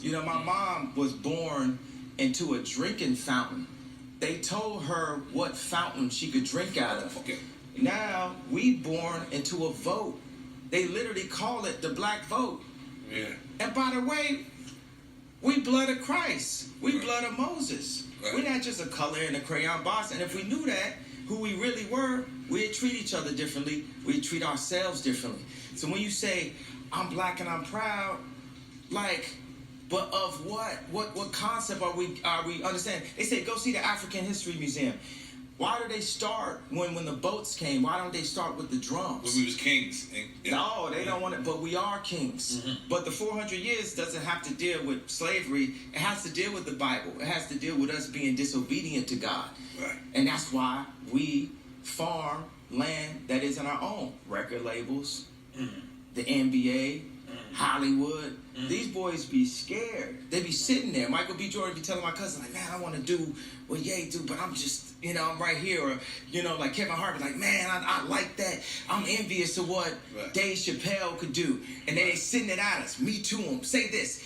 You know, my mom was born into a drinking fountain. They told her what fountain she could drink out of. Okay. Now we born into a vote. They literally call it the black vote. Yeah. And by the way, we blood of Christ. We blood of Moses. We're not just a color in a crayon box. And if we knew that, who we really were, we'd treat each other differently. We'd treat ourselves differently. So when you say, I'm black and I'm proud, like, but of what? What concept are we understanding? They say go see the African History Museum. Why do they start when the boats came? Why don't they start with the drums? When we was kings. No, they don't want it, but we are kings. Mm-hmm. But the 400 years doesn't have to deal with slavery. It has to deal with the Bible. It has to deal with us being disobedient to God. Right. And that's why we farm land that isn't our own. Record labels, the NBA, Hollywood. These boys be scared. They be sitting there. Michael B. Jordan be telling my cousin, like, man, I want to do what Ye do, but I'm just, I'm right here. Or, like Kevin Hart be like, man, I like that. I'm envious of what Dave Chappelle could do. And then they sitting it at us. Me to him. Say this.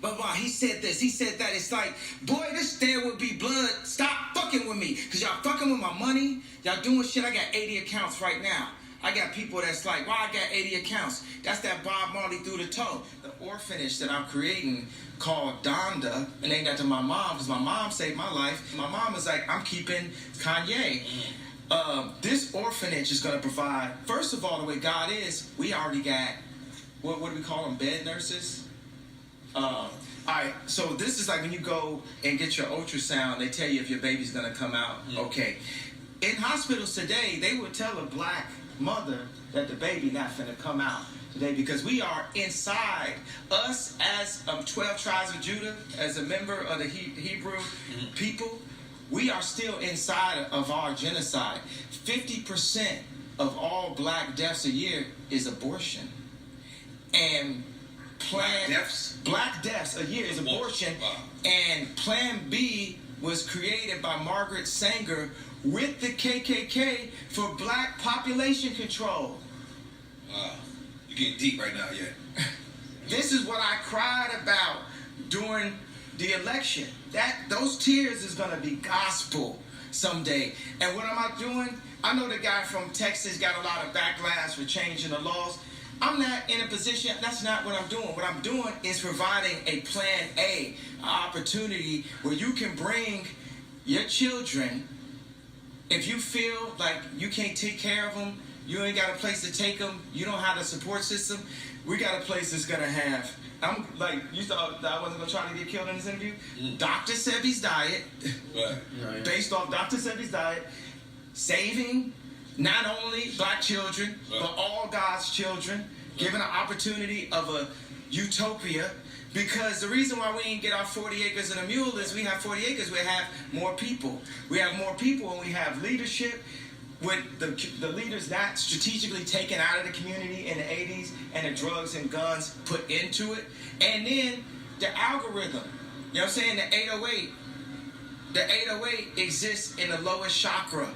Blah, blah. He said this. He said that. It's like, boy, this there would be blood. Stop fucking with me. Because y'all fucking with my money. Y'all doing shit. I got 80 accounts right now. I got people that's like, why I got 80 accounts? That's that Bob Marley through the toe. The orphanage that I'm creating called Donda, and named after my mom, because my mom saved my life. My mom was like, I'm keeping Kanye. This orphanage is going to provide, first of all, the way God is, we already got, what do we call them, bed nurses? All right, so this is like when you go and get your ultrasound, they tell you if your baby's going to come out. Okay. In hospitals today, they would tell a black mother that the baby not finna come out today because we are inside us as 12 tribes of Judah, as a member of the Hebrew people. We are still inside of our genocide. 50% of all black deaths a year is abortion. And black deaths a year is abortion. Wow. And Plan B was created by Margaret Sanger with the KKK for black population control. Wow. You're getting deep right now, yeah. This is what I cried about during the election. Those tears is going to be gospel someday. And what am I doing? I know the guy from Texas got a lot of backlash for changing the laws. I'm not in a position, that's not what I'm doing. What I'm doing is providing a plan A, an opportunity where you can bring your children. If you feel like you can't take care of them, you ain't got a place to take them, you don't have a support system, we got a place that's going to have, I'm like, you thought that I wasn't going to try to get killed in this interview? Dr. Sebi's diet, based off Dr. Sebi's diet, saving not only black children, but all God's children, giving an opportunity of a utopia. Because the reason why we ain't get our 40 acres and a mule is we have 40 acres, we have more people. We have more people and we have leadership with the leaders not strategically taken out of the community in the 80s and the drugs and guns put into it. And then the algorithm, you know what I'm saying, the 808. The 808 exists in the lowest chakra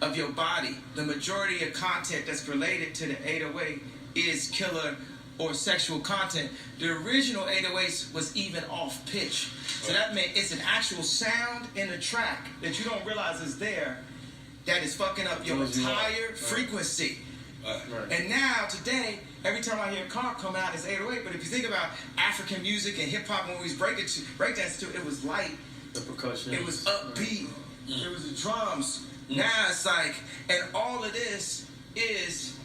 of your body. The majority of content that's related to the 808 is killer or sexual content. The original 808s was even off pitch. So that meant it's an actual sound in the track that you don't realize is there that is fucking up your entire frequency. And now, today, every time I hear a car come out, it's 808. But if you think about African music and hip-hop when we was breakdance to, it was light. The percussion. It was upbeat. It was the drums. Now it's like, and all of this is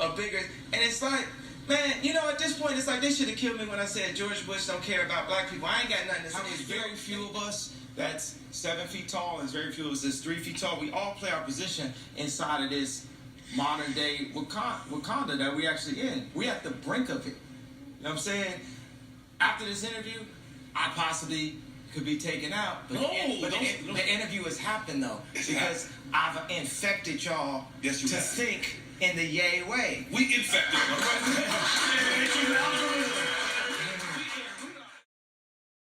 a bigger, and it's like, man, at this point, it's like they should have killed me when I said George Bush don't care about black people. I ain't got nothing to say. There's very few of us that's 7 feet tall, and there's very few of us that's 3 feet tall. We all play our position inside of this modern day Wakanda that we actually in. We at the brink of it. You know what I'm saying? After this interview, I possibly could be taken out. But the interview has happened, though, because I've infected y'all to think in the Ye way. We infected.